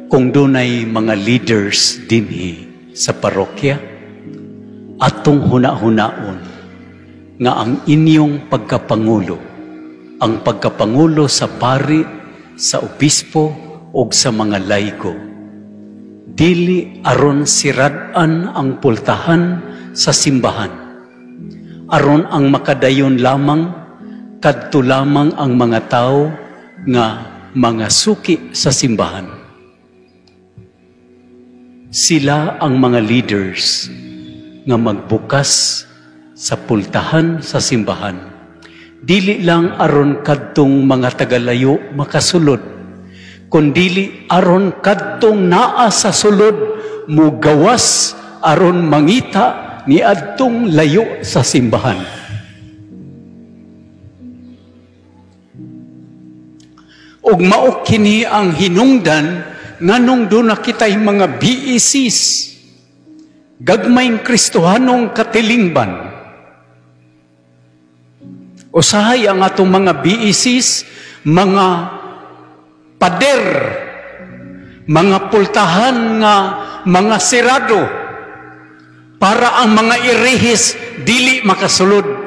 kung dunay mga leaders dinhi sa parokya, atong huna-hunaon nga ang inyong pagkapangulo, ang pagkapangulo sa pari, sa obispo o sa mga laiko, dili aron sirad-an ang pultahan sa simbahan, aron ang makadayon lamang, kadto lamang ang mga tao nga mga suki sa simbahan. Sila ang mga leaders nga magbukas sa pultahan sa simbahan. Dili lang aron kadtong mga tagalayo makasulod, kundili aron kadtong naa sa sulod mugawas aron mangita ni adtong layo sa simbahan. Ug mao kini ang hinungdan nganong doon nakitay mga BECs, gagmayng Kristohanong katilingban. Usahay ang atong mga BECs, mga pader, mga pultahan nga mga sirado, para ang mga irihis dili makasulod.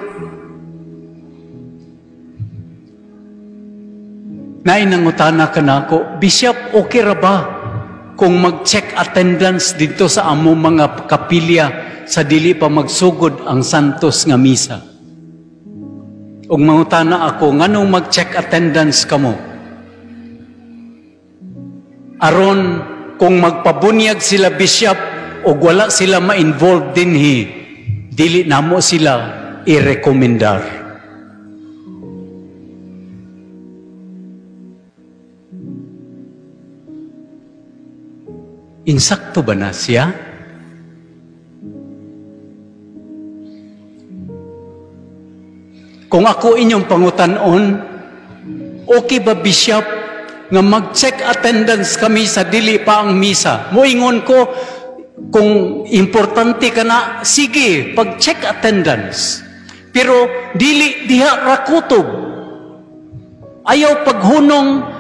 Nainangutana ka na ako, Bishop, okay ra ba kung mag-check attendance dito sa among mga kapilya sa dili pa magsugod ang santos nga misa? Ug mangutana ako, nganong mag-check attendance kamo? Aron kung magpabunyag sila, Bishop, o wala sila ma-involve dinhi, dili namo sila i-rekomendar. Insakto ba na siya? Kung ako inyong pangutanon, okay ba, Bishop, nga mag-check attendance kami sa dili pa ang misa? Moingon ko, kung importante ka na, sige, pag-check attendance. Pero dili diha rakutob. Ayaw paghunong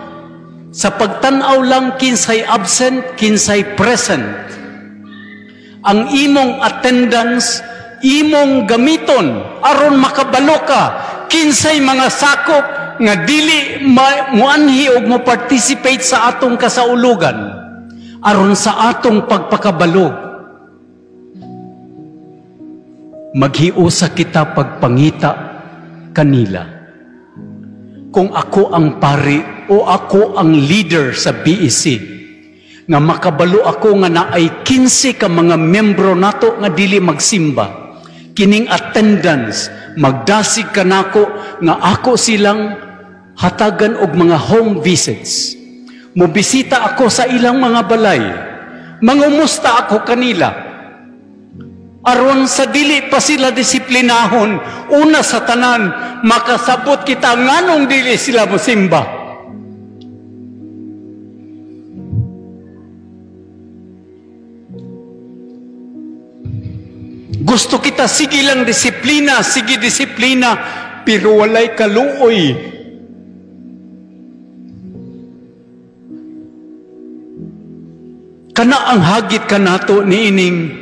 sa pagtanaw lang kinsay absent, kinsay present. Ang imong attendance, imong gamiton aron makabalo ka kinsay mga sakop nga dili muanhi og mo participate sa atong kasaulugan aron sa atong pagpakabalo. Maghiusa kita pagpangita kanila. Kung ako ang pari o ako ang leader sa BEC, nga makabalo ako nga naay 15 ka mga membro nato nga dili magsimba, kining attendance, magdasig ka nako nga ako silang hatagan og mga home visits. Mobisita ako sa ilang mga balay, mangumusta ako kanila. Aron sa dili pa sila disiplinahon, una sa tanan, makasabot kita nganong dili sila mosimba. Gusto kita, sige lang disiplina, sige disiplina, pero walay kaluoy. Kana ang hagit ka nato niining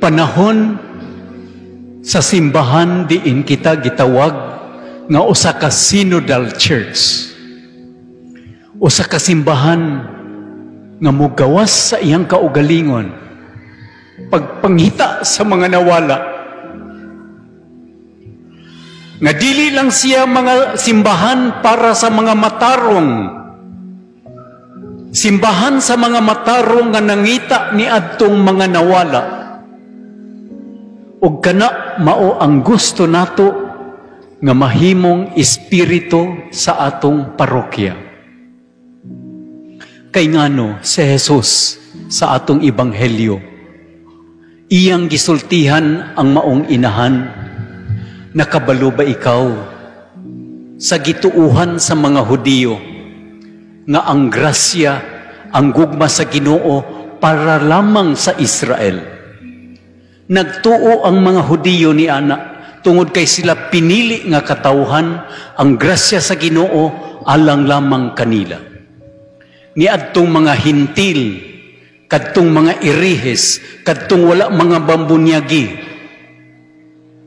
panahon sa simbahan diin kita gitawag nga usa ka synodal church. Usa ka simbahan nga mugawas sa iyang kaugalingon, pagpangita sa mga nawala. Nga dili lang siya mga simbahan para sa mga matarong, simbahan sa mga matarong nga nangita ni adtong mga nawala. Ug kana mao ang gusto nato nga mahimong espiritu sa atong parokya. Kay ngano si Jesus sa atong ebanghelyo, iyang gisultihan ang maong inahan, nakabalo ba ikaw sa gituuhan sa mga Hudiyo nga ang grasya, ang gugma sa Ginoo para lamang sa Israel? Nagtuo ang mga Hudiyo ni ana tungod kay sila pinili nga katawhan, ang grasya sa Ginoo alang lamang kanila. ni adtong mga hintil, kadtong mga irihes, kadtong wala mga bambunyagi,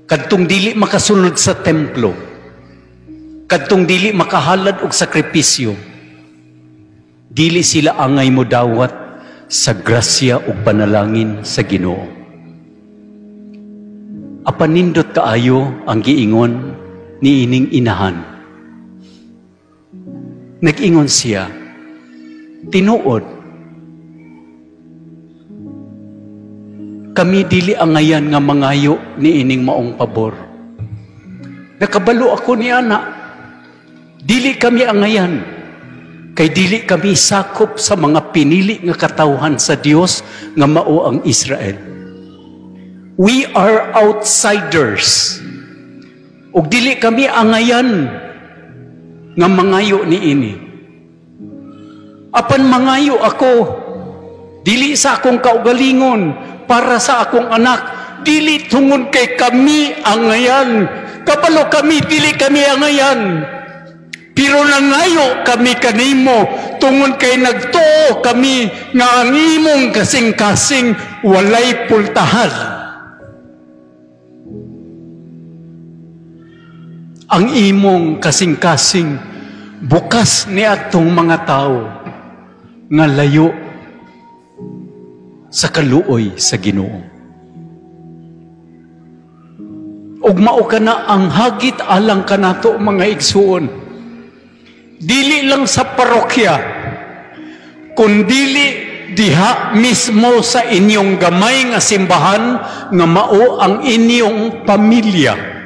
kadtong dili makasunod sa templo, kadtong dili makahalad og sakripisyo, dili sila angay mo dawat sa grasya ug panalangin sa Ginoo. Apanindot kaayo ang giingon ni ining inahan. Nag-ingon siya, tinuod, kami dili angayan nga mangayo ni ining maong pabor. Nakabalo ako ni ana, dili kami angayan, kay dili kami sakop sa mga pinili nga katawhan sa Dios nga mao ang Israel. We are outsiders. Ug dili kami angayan nga mangayo ni ini. Apan mangayo ako, dili sa akong kaugalingon, para sa akong anak, dili tungod kay kami angayan. Kabalo kami, dili kami angayan. Pero nangayo kami kanimo, tungod kay nagtuo kami nga ang imong kasing-kasing walay pultahan. Ang imong kasing-kasing bukas ni atong mga tao nga layo sa kaluoy sa Ginoo. Ug mao kana ang hagit alang kanato mga igsuon. Dili lang sa parokya, kundi diha mismo sa inyong gamay nga simbahan nga mao ang inyong pamilya.